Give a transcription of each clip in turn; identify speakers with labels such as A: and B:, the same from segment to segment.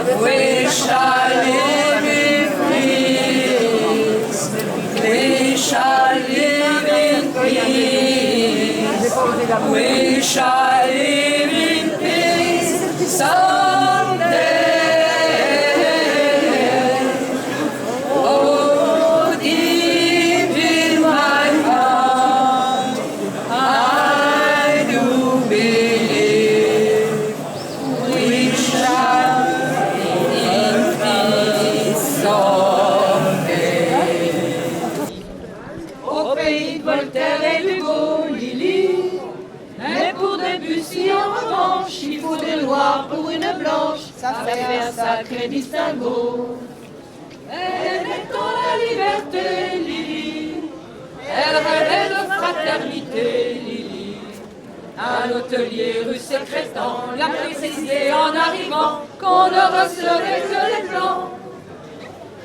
A: We shall live in peace. We shall live in peace. We shall live in peace someday. Oh, deep in my heart, I do believe we shall live in peace someday. Au pays de Voltaire et d'Hugo, Lily. Mais pour Debussy en revanche, il faut des noirs pour une blanche, ça fait un sacré distinguo. Elle aimait tant la liberté, Lily, elle rêvait de fraternité, Lily. Un hôtelier rue Sécrétan l'a précisé en arrivant qu'on ne recevait que les blancs.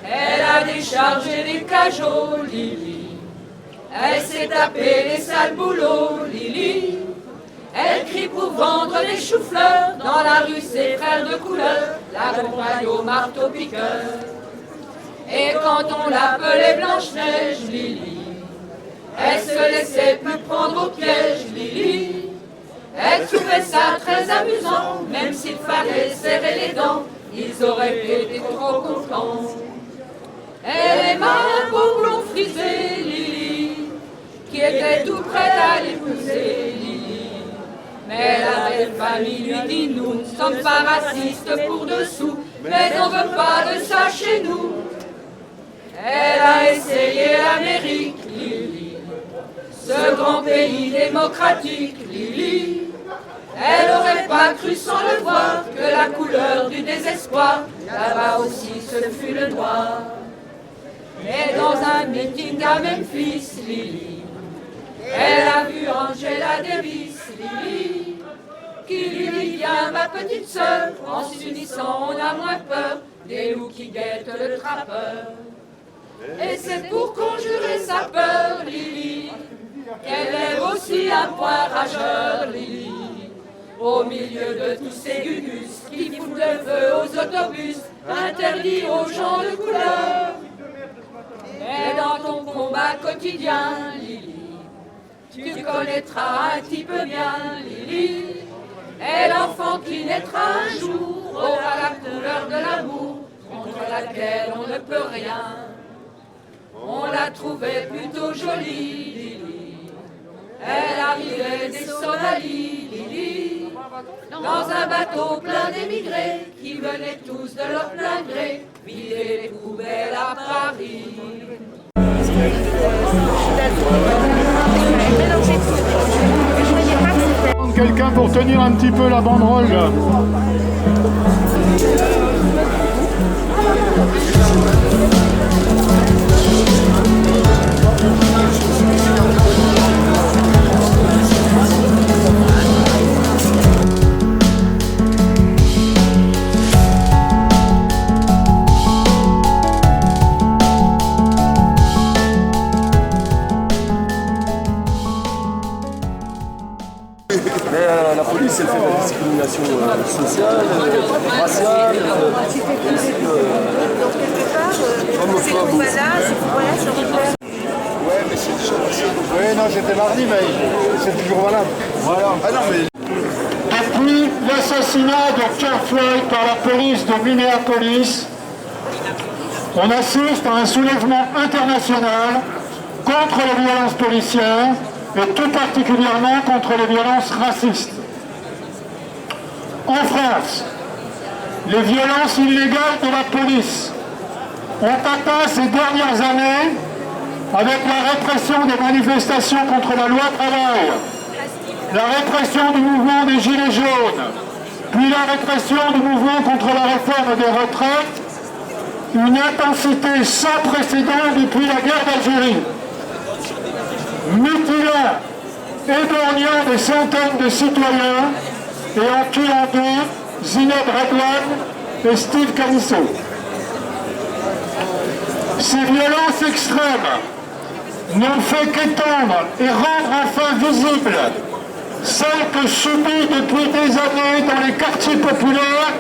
A: Elle a déchargé les cajots, Lily, elle s'est tapé les sales boulots, Lily. Elle crie pour vendre des choux-fleurs, dans la rue ses frères de couleur, l'accompagne au marteau-piqueur. Et quand on l'appelait Blanche-Neige, Lily, elle se laissait plus prendre au piège, Lily. Elle trouvait ça très amusant, même s'il fallait serrer les dents, ils auraient été trop contents. Elle aima un beau blond frisé, Lily, qui était tout près à l'épouser, Lily. Mais la belle famille lui dit, nous ne sommes pas racistes pour dessous, mais on ne veut pas de ça chez nous. Elle a essayé l'Amérique, Lily, ce grand pays démocratique, Lily. Elle n'aurait pas cru sans le voir que la couleur du désespoir, là-bas aussi ce fut le noir. Mais dans un meeting à Memphis, Lily, elle a vu Angela Davis, Lily, qui lui dit, viens ma petite sœur, en s'unissant on a moins peur des loups qui guettent le trappeur. Et c'est pour conjurer sa peur, Lily, qu'elle lève aussi un poing rageur, Lily, au milieu de tous ces gugus qui foutent le feu aux autobus, interdits aux gens de couleur. Mais dans ton combat quotidien, Lily, tu connaîtras un petit peu bien, Lily, et l'enfant qui naîtra un jour aura la couleur de l'amour, contre laquelle on ne peut rien. On la trouvait plutôt jolie, Lily, elle arrivait des Somalies, Lily, dans un bateau plein d'émigrés qui venaient tous de leur plein gré vider les poubelles à Paris.
B: Quelqu'un pour tenir un petit peu la banderole là.
C: Mais la police, elle fait de la discrimination sociale, raciale, homophobe.
B: Ouais, mais c'est toujours possible. Oui, non, j'étais mardi, mais c'est toujours valable. Voilà. Ah non, mais... Depuis l'assassinat de George Floyd par la police de Minneapolis, on assiste à un soulèvement international contre les violences policières et tout particulièrement contre les violences racistes. En France, les violences illégales de la police ont atteint ces dernières années avec la répression des manifestations contre la loi travail, la répression du mouvement des Gilets jaunes, puis la répression du mouvement contre la réforme des retraites, une intensité sans précédent depuis la guerre d'Algérie, mutilant, éborgnant des centaines de citoyens et en tuant deux, Zineb Redouane et Steve Canisso. Ces violences extrêmes n'ont fait qu'étendre et rendre enfin visible celles que subit depuis des années dans les quartiers populaires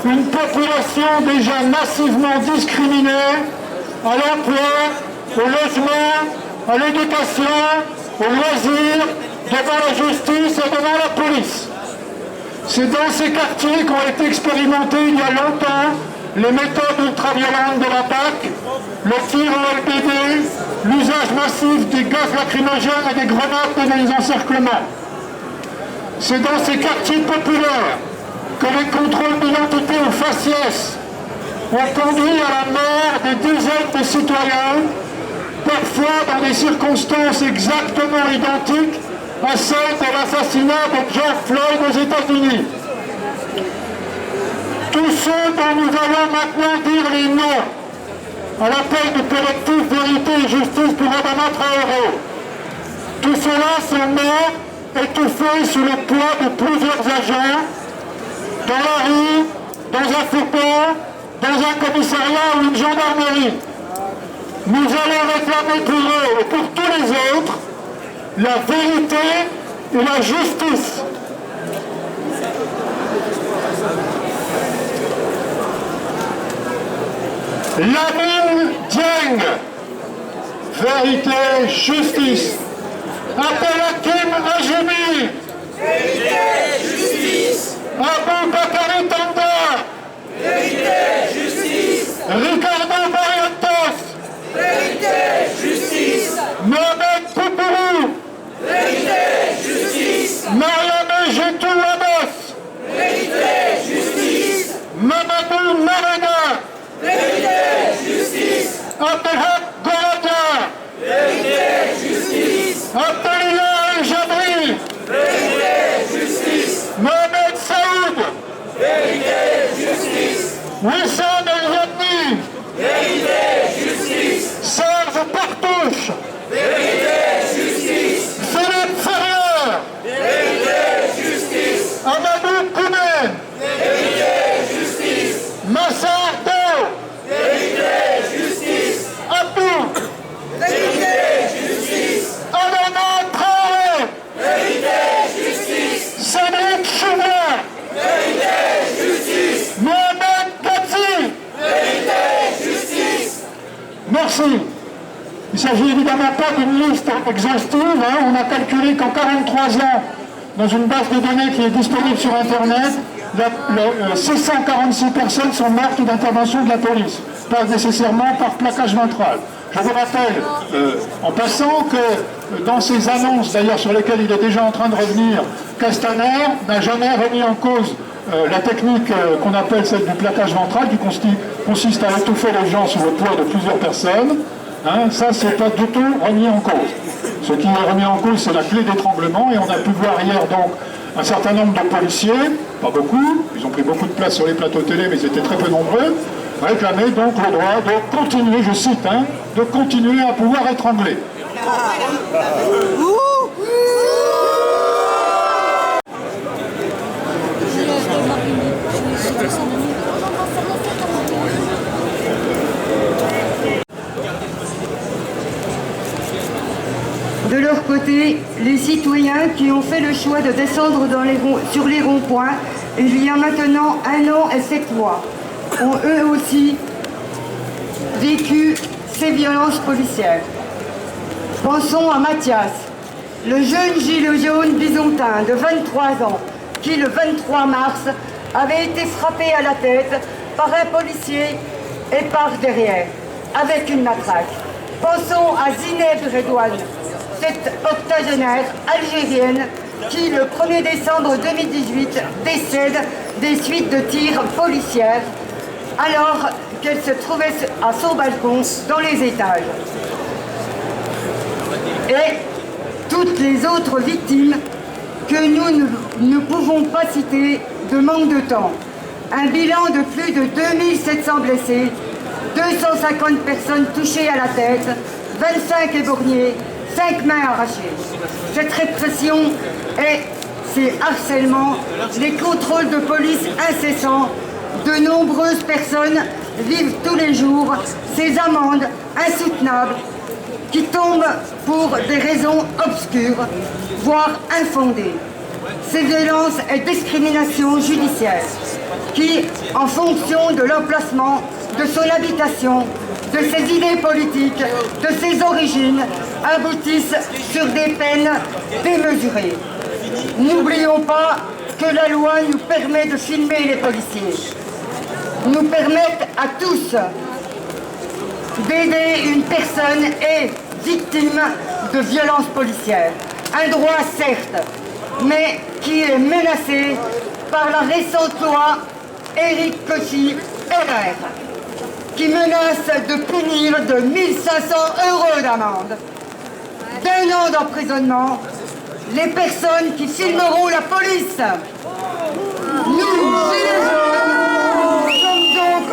B: une population déjà massivement discriminée à l'emploi, au logement, à l'éducation, aux loisirs, devant la justice et devant la police. C'est dans ces quartiers qu'ont été expérimentées il y a longtemps les méthodes ultra-violentes de la BAC, le tir en LBD, l'usage massif des gaz lacrymogènes et des grenades et des encerclements. C'est dans ces quartiers populaires que les contrôles d'identité au faciès ont conduit à la mort des dizaines de citoyens, parfois dans des circonstances exactement identiques à celles de l'assassinat de George Floyd aux États-Unis. Tous ceux dont nous allons maintenant dire les noms à l'appel du collectif Vérité et Justice pour Adama Traoré. Tous ceux-là sont morts, étouffés sous le poids de plusieurs agents, dans la rue, dans un fourgon, dans un commissariat ou une gendarmerie. Nous allons réclamer pour eux et pour tous les autres la vérité et la justice. Lamine Dieng, vérité, justice. Abdelhakim Ajemi,
A: Vérité, justice.
B: Abou Bakari Tanda,
A: Vérité, justice.
B: Ricardo Barrientos,
A: Vérité, justice.
B: Mohamed Koukourou,
A: Vérité, justice.
B: Mariam Jetou Abbas,
A: Vérité, justice.
B: Mamadou Marena,
A: Vérité, justice.
B: Abdelhak Goradia,
A: Vérité, justice.
B: Abdelillah El-Jabri,
A: Vérité, justice.
B: Mohamed Saoud,
A: Vérité, justice.
B: Wissam El-Yadni,
A: Vérité, justice.
B: Serge Partouche,
A: Vérité, justice.
B: Philippe Ferrier,
A: Vérité, justice.
B: Amadou Koumen,
A: Vérité, justice.
B: Massar Do,
A: Vérité, justice.
B: Abdou,
A: Vérité, justice.
B: Adama Traoré,
A: Vérité, justice.
B: Cédric Chouviat,
A: Vérité, justice.
B: Mohamed Gadzi.
A: Vérité, justice.
B: Merci. Il ne s'agit évidemment pas d'une liste exhaustive. On a calculé qu'en 43 ans, dans une base de données qui est disponible sur Internet, 646 personnes sont mortes d'intervention de la police, pas nécessairement par plaquage ventral. Je vous rappelle, en passant, que dans ces annonces, d'ailleurs sur lesquelles il est déjà en train de revenir, Castaner n'a jamais remis en cause la technique qu'on appelle celle du plaquage ventral, qui consiste à étouffer les gens sous le poids de plusieurs personnes. Ça, c'est pas du tout remis en cause. Ce qui est remis en cause, c'est la clé d'étranglement, et on a pu voir hier donc un certain nombre de policiers, pas beaucoup, ils ont pris beaucoup de place sur les plateaux télé, mais ils étaient très peu nombreux, réclamer donc le droit de continuer, je cite, de continuer à pouvoir étrangler.
D: De leur côté, les citoyens qui ont fait le choix de descendre sur les ronds-points il y a maintenant 1 an et 7 mois ont eux aussi vécu ces violences policières. Pensons à Mathias, le jeune gilet jaune bisontin de 23 ans qui, le 23 mars, avait été frappé à la tête par un policier et par derrière, avec une matraque. Pensons à Zineb Redouane, cette octogénaire algérienne qui, le 1er décembre 2018, décède des suites de tirs policiers alors qu'elle se trouvait à son balcon dans les étages. Et toutes les autres victimes que nous ne pouvons pas citer de manque de temps. Un bilan de plus de 2700 blessés, 250 personnes touchées à la tête, 25 éborgnés, 5 mains arrachées. Cette répression et ces harcèlements, les contrôles de police incessants, de nombreuses personnes vivent tous les jours ces amendes insoutenables qui tombent pour des raisons obscures, voire infondées. Ces violences et discriminations judiciaires qui, en fonction de l'emplacement, de son habitation, de ses idées politiques, de ses origines, aboutissent sur des peines démesurées. N'oublions pas que la loi nous permet de filmer les policiers, nous permettent à tous d'aider une personne et victime de violences policières. Un droit certes, mais qui est menacé par la récente loi Éric Kochy-RR, qui menace de punir de 1 500 € d'amende, d'1 an d'emprisonnement, les personnes qui filmeront la police. Nous, Gilets jaunes, sommes donc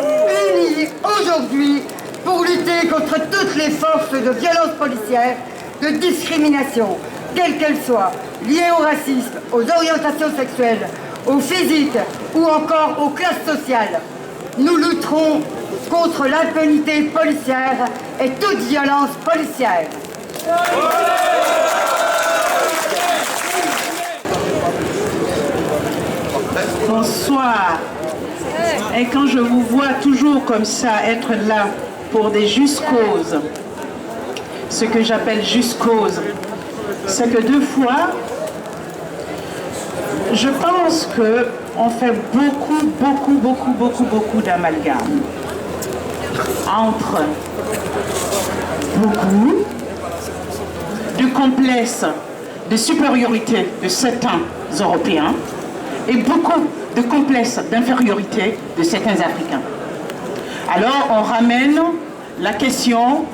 D: unis aujourd'hui pour lutter contre toutes les forces de violence policière, de discrimination, quelle qu'elle soit, liée au racisme, aux orientations sexuelles, au physique ou encore aux classes sociales. Nous lutterons contre l'impunité policière et toute violence policière.
E: Bonsoir. Et quand je vous vois toujours comme ça, être là pour des justes causes, ce que j'appelle juste cause, c'est que deux fois, je pense qu'on fait beaucoup d'amalgame entre beaucoup de complexe de supériorité de certains Européens et beaucoup de complexes d'infériorité de certains Africains. Alors on ramène la question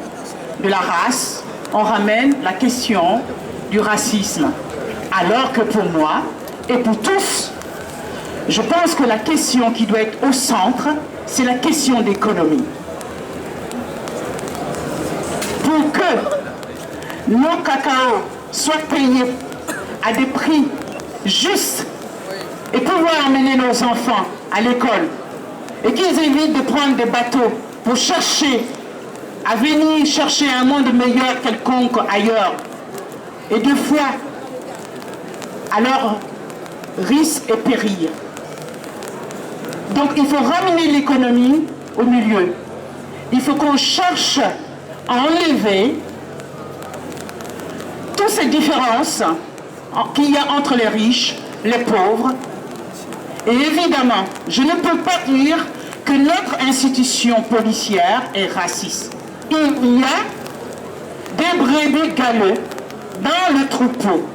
E: de la race, on ramène la question du racisme. Alors que pour moi, et pour tous, je pense que la question qui doit être au centre, c'est la question d'économie. Pour que nos cacao soient payés à des prix justes et pouvoir amener nos enfants à l'école et qu'ils évitent de prendre des bateaux pour chercher à venir chercher un monde meilleur quelconque ailleurs et deux fois à leur risque et péril. Donc il faut ramener l'économie au milieu. Il faut qu'on cherche à enlever toutes ces différences qu'il y a entre les riches, les pauvres. Et évidemment, je ne peux pas dire que notre institution policière est raciste. Il y a des brebis galeux dans le troupeau.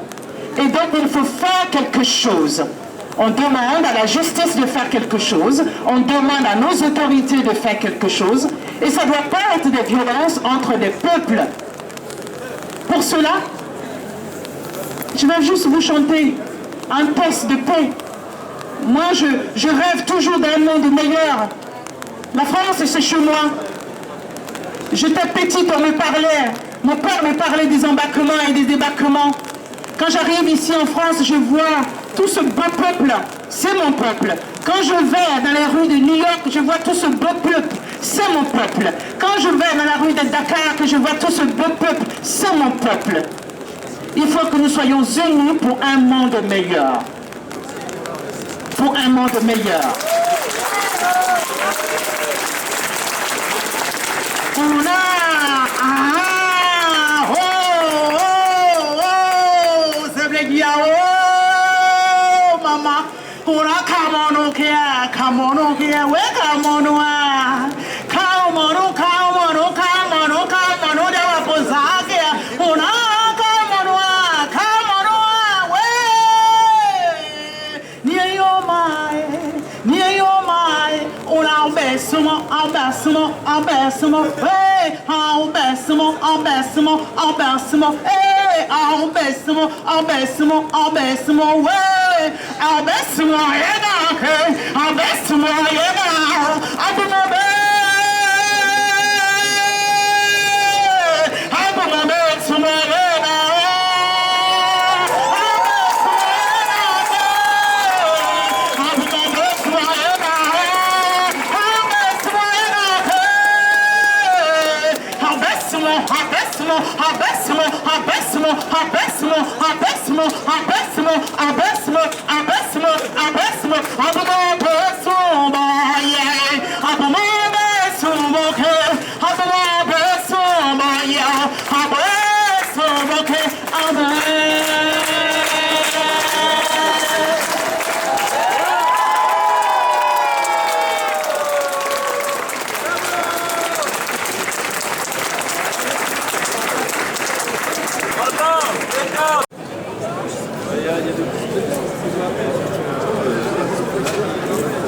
E: Et donc il faut faire quelque chose. On demande à la justice de faire quelque chose, on demande à nos autorités de faire quelque chose, et ça ne doit pas être des violences entre des peuples. Pour cela, je vais juste vous chanter un texte de paix. Moi, je rêve toujours d'un monde meilleur. La France, c'est chez moi. J'étais petite, on me parlait. Mon père me parlait des embarquements et des débarquements. Quand j'arrive ici en France, je vois tout ce beau peuple. C'est mon peuple. Quand je vais dans les rues de New York, je vois tout ce beau peuple. C'est mon peuple. Quand je vais dans la rue de Dakar, que je vois tout ce beau peuple. C'est mon peuple. Il faut que nous soyons unis pour un monde meilleur. Pour un monde meilleur.
F: Abaissement,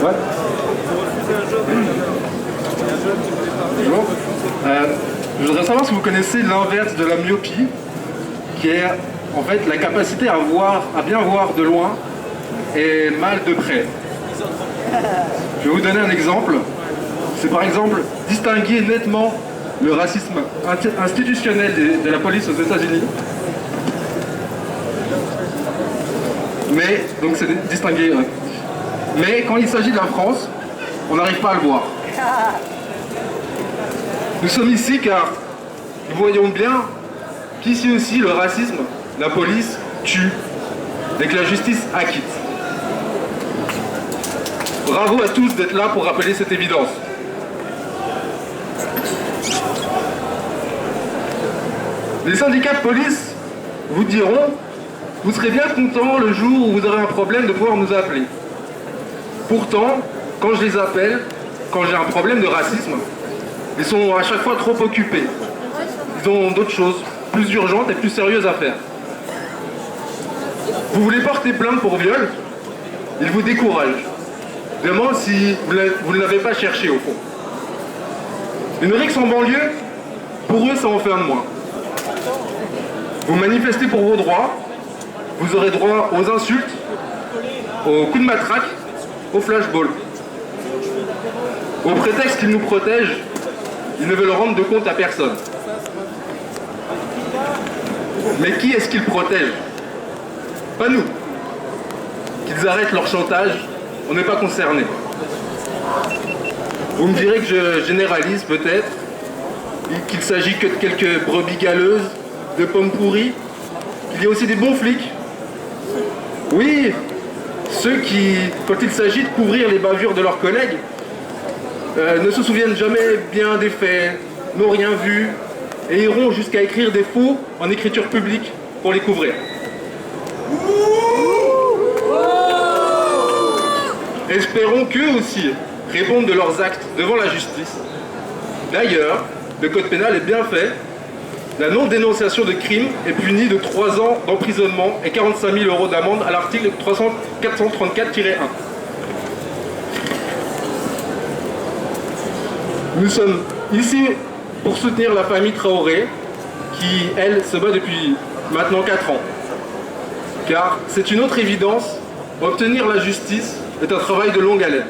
F: Ouais. Bonjour. Je voudrais savoir si vous connaissez l'inverse de la myopie, qui est en fait la capacité à bien voir de loin et mal de près. Je vais vous donner un exemple. C'est par exemple distinguer nettement le racisme institutionnel de la police aux États-Unis. Mais, donc c'est distingué. Mais quand il s'agit de la France, on n'arrive pas à le voir. Nous sommes ici car nous voyons bien qu'ici aussi le racisme, la police tue et que la justice acquitte. Bravo à tous d'être là pour rappeler cette évidence. Les syndicats de police vous diront, vous serez bien content le jour où vous aurez un problème de pouvoir nous appeler. Pourtant, quand je les appelle, quand j'ai un problème de racisme, ils sont à chaque fois trop occupés. Ils ont d'autres choses plus urgentes et plus sérieuses à faire. Vous voulez porter plainte pour viol? Ils vous découragent. Demandent si vous ne l'avez pas cherché au fond. Une rixe en banlieue, pour eux, ça en fait un de moins. Vous manifestez pour vos droits, vous aurez droit aux insultes, aux coups de matraque, au flashball. Au prétexte qu'ils nous protègent, ils ne veulent rendre de compte à personne. Mais qui est-ce qu'ils protègent? Pas nous. Qu'ils arrêtent leur chantage, on n'est pas concernés. Vous me direz que je généralise peut-être, qu'il s'agit que de quelques brebis galeuses, de pommes pourries, qu'il y a aussi des bons flics. Oui, ceux qui, quand il s'agit de couvrir les bavures de leurs collègues, ne se souviennent jamais bien des faits, n'ont rien vu, et iront jusqu'à écrire des faux en écriture publique pour les couvrir. Espérons qu'eux aussi répondent de leurs actes devant la justice. D'ailleurs, le code pénal est bien fait. La non-dénonciation de crime est punie de 3 ans d'emprisonnement et 45 000 € d'amende à l'article 434-1. Nous sommes ici pour soutenir la famille Traoré qui, elle, se bat depuis maintenant 4 ans. Car c'est une autre évidence, obtenir la justice est un travail de longue haleine.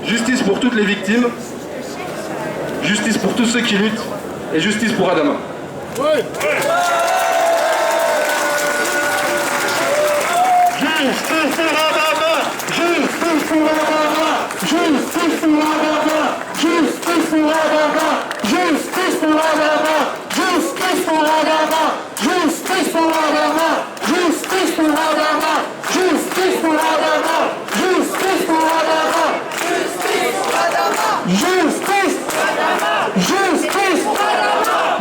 F: Justice pour toutes les victimes, justice pour tous ceux qui luttent, et justice pour Adama. Oui.
B: Justice pour Adama! Justice pour Adama! Justice pour Adama! Justice pour Adama! Justice pour Adama! Justice pour Adama! Justice pour Adama! Justice pour Adama! Justice pour Adama! Justice pour Adama! Justice pour Adama! Justice! Justice! Justice!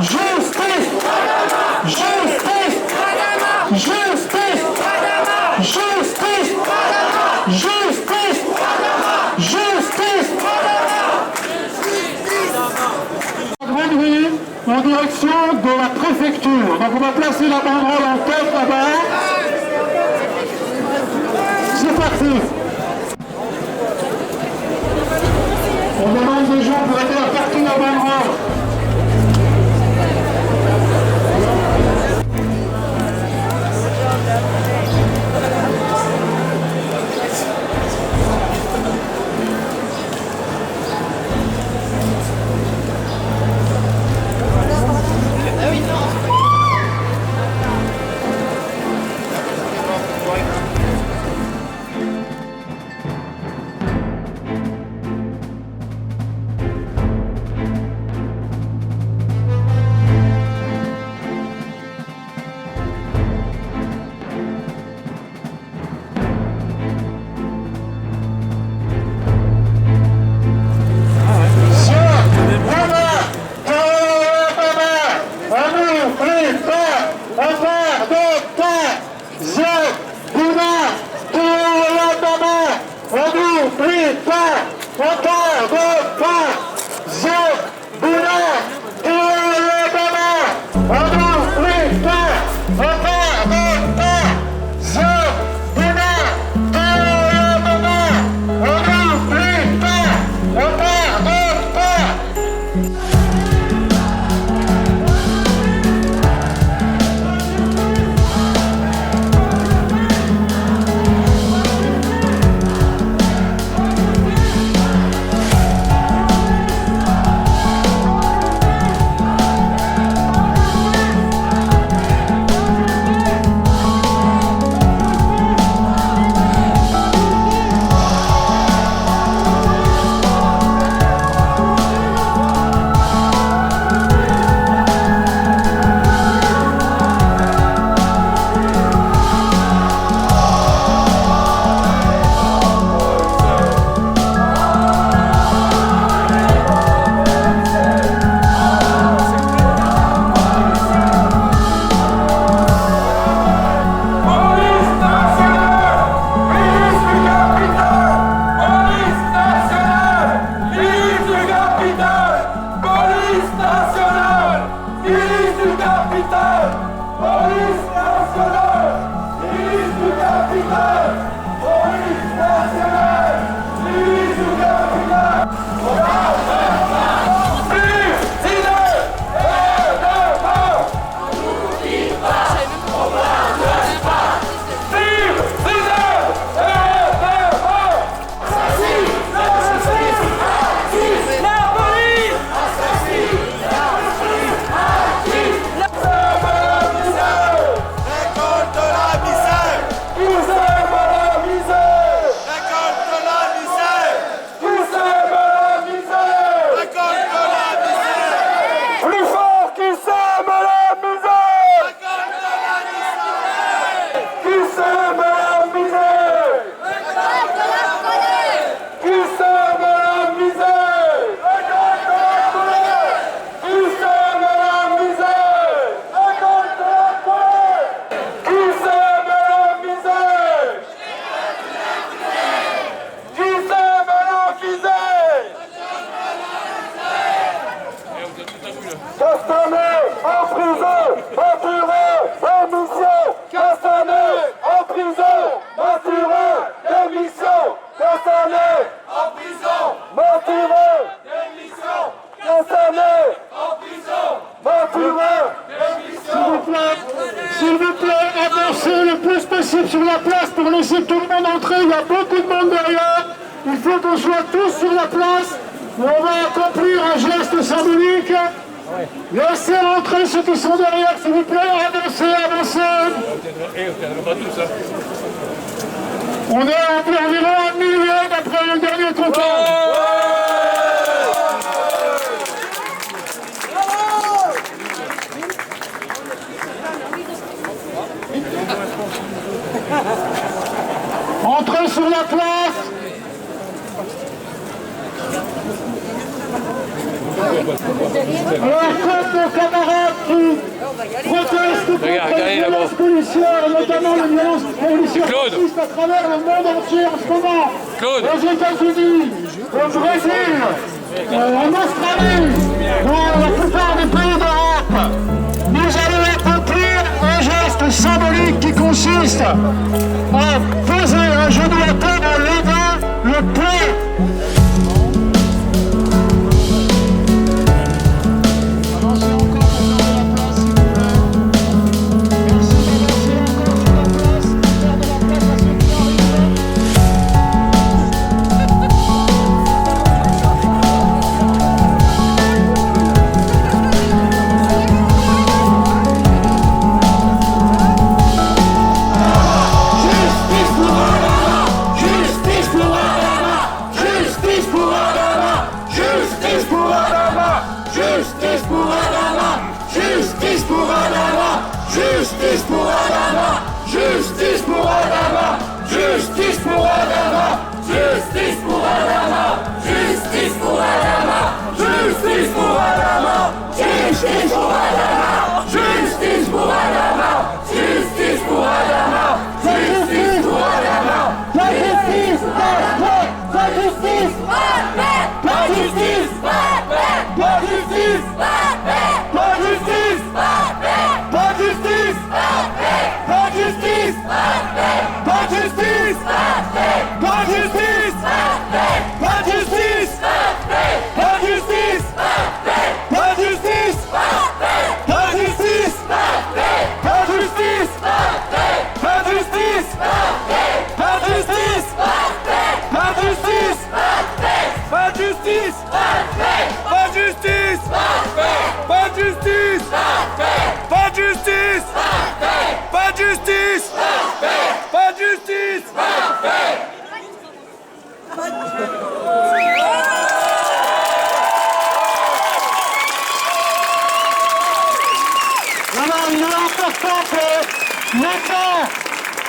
B: Justice! Justice! Justice! Justice! Justice! La grande rue en direction de la préfecture. Donc on va placer la banderole en tête là-bas. C'est parti. On demande des gens pour aider à partir la banderole. beaucoup de monde derrière. Il faut qu'on soit tous sur la place. On va accomplir un geste symbolique. Laissez rentrer ceux qui sont derrière, s'il vous plaît. Avancez, avancez. On est à environ 1 million d'après le dernier compteur. Entrez sur la place. Alors, comme nos camarades qui protestent contre les violences policières, notamment les violences policières racistes à travers le monde entier en ce moment, aux États-Unis, au Brésil, en Australie, dans la plupart des pays d'Europe, nous allons accomplir un geste symbolique qui consiste à poser un genou à terre en levant le pied.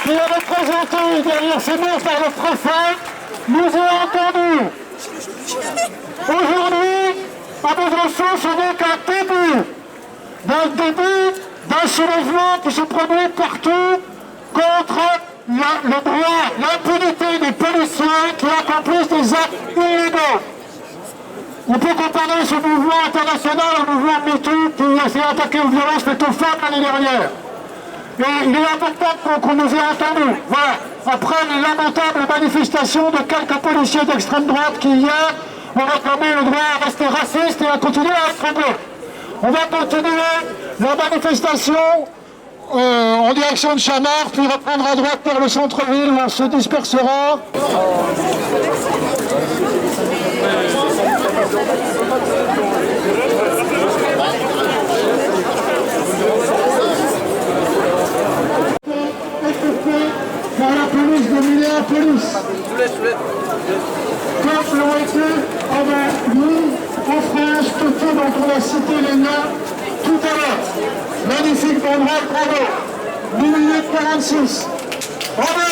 B: Qui est représenté derrière ces murs par le préfet, nous a entendus. Aujourd'hui, à Besançon, ce n'est qu'un début. D'un soulèvement qui se produit partout contre le droit, l'impunité des policiers qui accomplissent des actes illégaux. On peut comparer ce mouvement international au mouvement MeToo qui s'est attaqué aux violences faites aux femmes l'année dernière. Et il est important qu'on nous ait entendus. Voilà. Après les lamentables manifestations de quelques policiers d'extrême droite qui hier ont réclamé le droit à rester raciste et à continuer à être tremblés. On va continuer la manifestation en direction de Chamard, puis reprendre à droite vers le centre-ville où on se dispersera. Par la police de Minneapolis. Comme l'ont été avant nous, en France, tout dont on a cité les noms tout à l'heure. Magnifique banderole, bravo. 8 minutes 46. Bravo.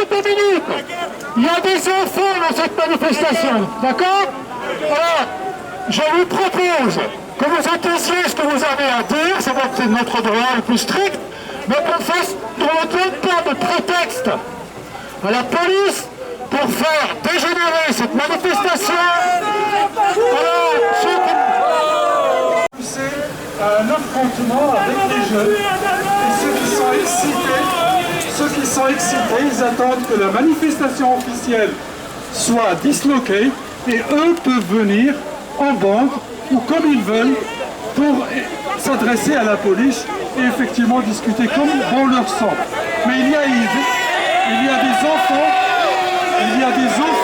B: Écoute 2 minutes. Il y a des enfants dans cette manifestation, d'accord? Alors, je vous propose que vous entendiez ce que vous avez à dire, c'est vrai que c'est notre droit le plus strict, mais qu'on fasse, qu'on ne donne pas de prétexte à la police pour faire dégénérer cette manifestation. Alors,
G: à un affrontement avec les jeunes et ceux qui sont excités, ils attendent que la manifestation officielle soit disloquée et eux peuvent venir en bande ou comme ils veulent pour s'adresser à la police et effectivement discuter comme bon leur semble. Mais il y a des enfants, et des jeunes.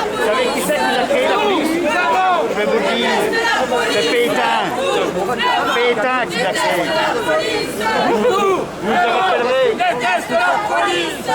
A: Vous savez qui c'est qui a créé la police? Je vais vous le dire.
B: C'est Pétain. Pétain qui l'a créé. Vous le rappellerez.
A: Déteste la police.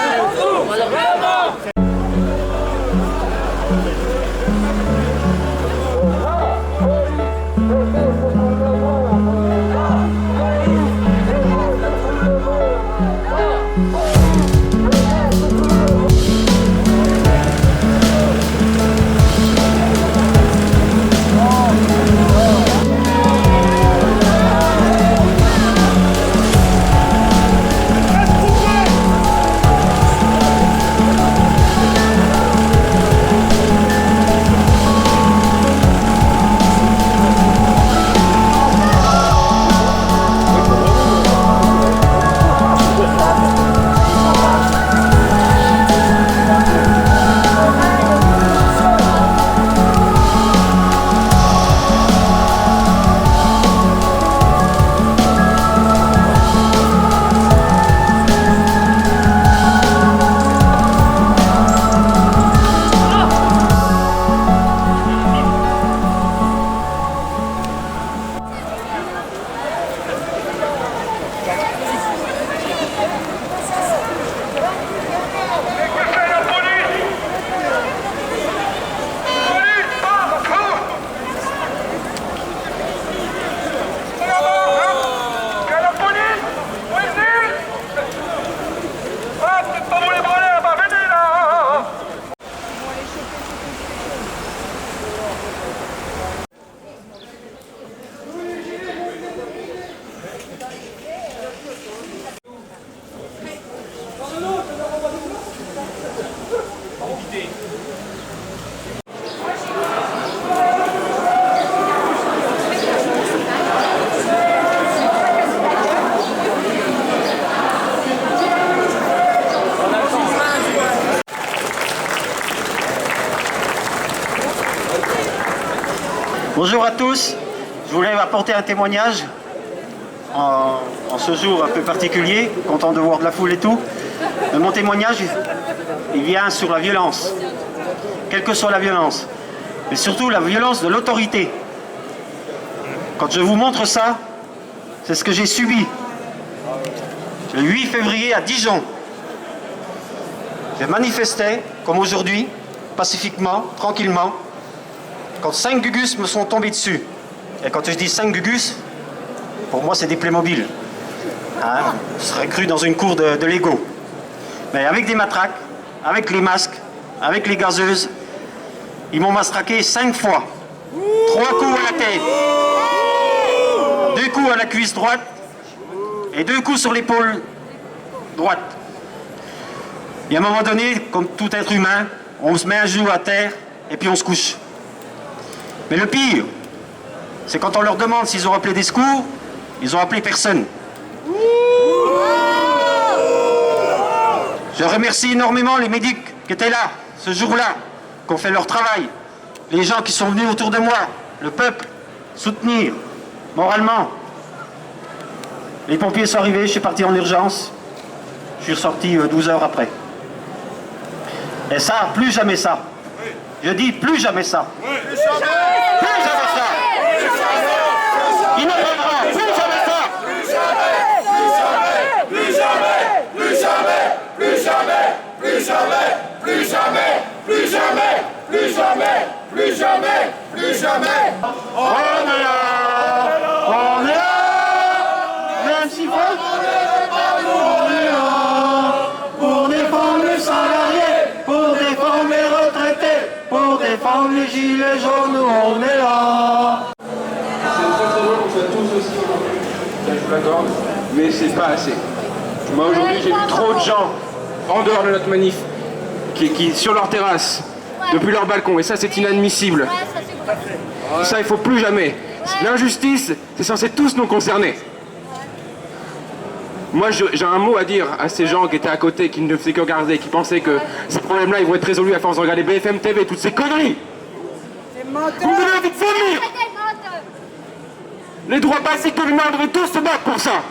H: Bonjour à tous, je voulais apporter un témoignage en ce jour un peu particulier, content de voir de la foule et tout. Mais mon témoignage, il vient sur la violence, quelle que soit la violence, mais surtout la violence de l'autorité. Quand je vous montre ça, c'est ce que j'ai subi le 8 février à Dijon. J'ai manifesté, comme aujourd'hui, pacifiquement, tranquillement, quand 5 gugus me sont tombés dessus. Et quand je dis 5 gugus, pour moi c'est des Playmobil. Hein, je serais cru dans une cour de Lego. Mais avec des matraques, avec les masques, avec les gazeuses, ils m'ont matraqué 5 fois. 3 coups à la tête, 2 coups à la cuisse droite et 2 coups sur l'épaule droite. Et à un moment donné, comme tout être humain, on se met un genou à terre et puis on se couche. Mais le pire, c'est quand on leur demande s'ils ont appelé des secours, ils ont appelé personne. Je remercie énormément les médics qui étaient là, ce jour-là, qui ont fait leur travail, les gens qui sont venus autour de moi, le peuple, soutenir moralement. Les pompiers sont arrivés, je suis parti en urgence, je suis ressorti 12 heures après. Et ça, plus jamais ça. Je dis plus jamais ça. Plus jamais ça. Il ne reviendra plus jamais ça.
A: Plus jamais.
H: On est là. On est là. Même si on est là. Pour défendre les salariés, pour défendre les retraités, pour défendre les gilets jaunes, on est là.
C: C'est très très bon qu'on soit tous aussi aujourd'hui. Ça, je vous l'accorde, mais c'est pas assez. Moi aujourd'hui j'ai vu trop de gens en dehors de notre manif qui sur leur terrasse, depuis leur balcon, et ça c'est inadmissible. Ça il faut plus jamais. L'injustice, c'est censé tous nous concerner. Moi j'ai un mot à dire à ces gens qui étaient à côté, qui ne faisaient que regarder, qui pensaient que ces problèmes-là ils vont être résolus à force de regarder BFM TV, toutes ces conneries. Vous me donnez envie de vomir. Les droits basiques de l'humain, on devrait tous se battre pour ça.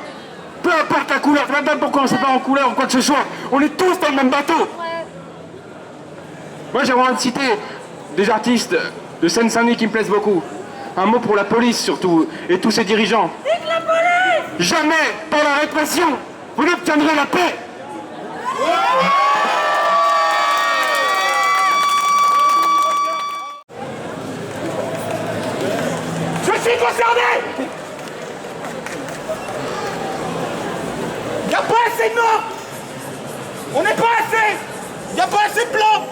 C: Peu importe la couleur, même pourquoi on ne sait pas en couleur ou quoi que ce soit, on est tous dans le même bateau. Moi j'aimerais citer des artistes de Seine-Saint-Denis qui me plaisent beaucoup. Un mot pour la police surtout, et tous ses dirigeants.
A: Nique la police!
C: Jamais, par la répression, vous n'obtiendrez la paix.
I: Je suis concerné! Il n'y a pas assez de morts! On n'est pas assez! Il n'y a pas assez de plans!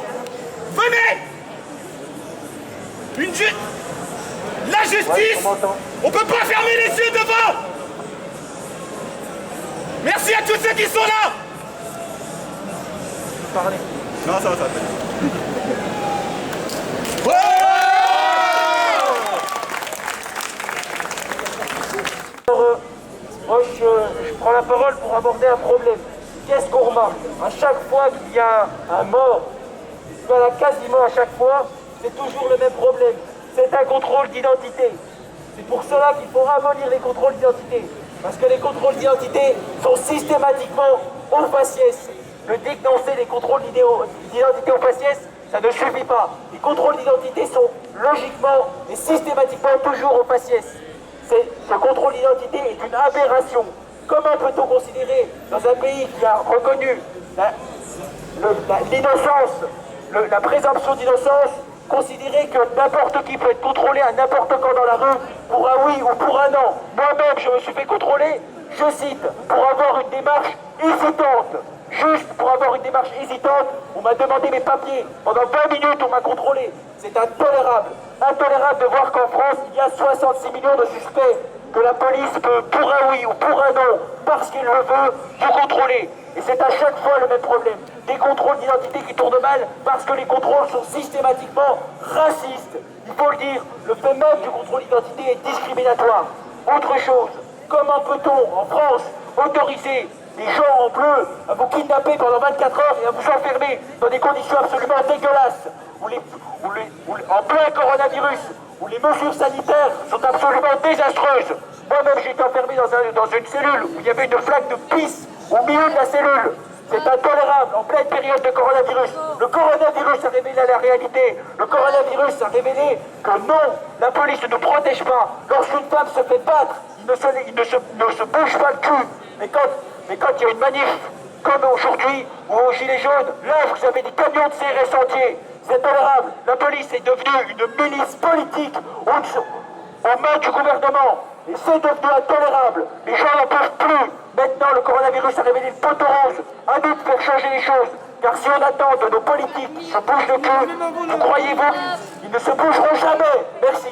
I: Venez! La justice! On peut pas fermer les yeux devant! Merci à tous ceux qui sont là! Non, ça va.
J: Moi, je prends la parole pour aborder un problème. Qu'est-ce qu'on remarque? À chaque fois qu'il y a un mort, quasiment à chaque fois, c'est toujours le même problème. C'est un contrôle d'identité. C'est pour cela qu'il faut abolir les contrôles d'identité. Parce que les contrôles d'identité sont systématiquement au faciès. Le dénoncer les contrôles d'identité au faciès, ça ne suffit pas. Les contrôles d'identité sont logiquement et systématiquement toujours au faciès. Ce contrôle d'identité est une aberration. Comment peut-on considérer, dans un pays qui a reconnu l'innocence, la présomption d'innocence, considérer que n'importe qui peut être contrôlé à n'importe quand dans la rue pour un oui ou pour un non? Moi-même, je me suis fait contrôler, je cite, pour avoir une démarche hésitante. Juste pour avoir une démarche hésitante, on m'a demandé mes papiers. Pendant 20 minutes, on m'a contrôlé. C'est intolérable. Intolérable de voir qu'en France, il y a 66 millions de suspects, que la police peut, pour un oui ou pour un non, parce qu'il le veut, vous contrôler. Et c'est à chaque fois le même problème. Des contrôles d'identité qui tournent mal parce que les contrôles sont systématiquement racistes. Il faut le dire, le fait même du contrôle d'identité est discriminatoire. Autre chose, comment peut-on, en France, autoriser des gens en bleu à vous kidnapper pendant 24 heures et à vous enfermer dans des conditions absolument dégueulasses, en plein coronavirus, où les mesures sanitaires sont absolument désastreuses. Moi-même, j'ai été enfermé dans une cellule où il y avait une flaque de pisse au milieu de la cellule. C'est intolérable, en pleine période de coronavirus. Le coronavirus a révélé la réalité. Le coronavirus a révélé que non, la police ne protège pas. Lorsqu'une femme se fait battre, il ne se bouge pas le cul. Mais quand il y a une manif, comme aujourd'hui, ou aux Gilets jaunes, là, vous avez des camions de CRS entiers. C'est intolérable. La police est devenue une milice politique aux mains du gouvernement. Et c'est devenu intolérable. Les gens n'en peuvent plus. Maintenant, le coronavirus a révélé le poteau rose. À nous de faire changer les choses. Car si on attend de nos politiques se bougent le cul, vous croyez-vous qu'ils ne se bougeront jamais? Merci.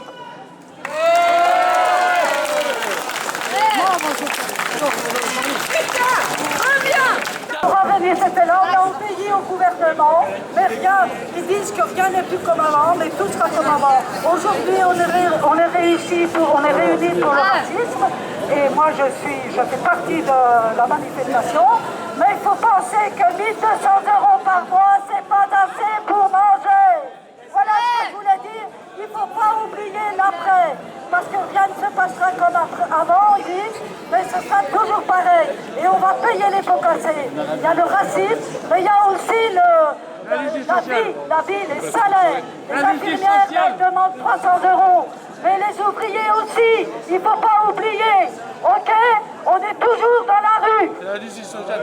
A: Pour revenir, c'était là, on a obéi au gouvernement, mais rien, ils disent que rien n'est plus comme avant, mais tout sera comme avant. Aujourd'hui, on est réunis pour le racisme, et moi je fais partie de la manifestation, mais il faut penser que 1 200 € par mois, c'est pas assez pour manger. Voilà ce que je voulais dire, il ne faut pas oublier l'après. Parce que rien ne se passera comme avant, ils disent, mais ce sera toujours pareil. Et on va payer les pots cassés. Il y a le racisme, mais il y a aussi la vie, les salaires. Les infirmières, elles demandent 300 €. Mais les ouvriers aussi, il ne faut pas oublier. Ok? On est toujours dans la rue. C'est la justice sociale.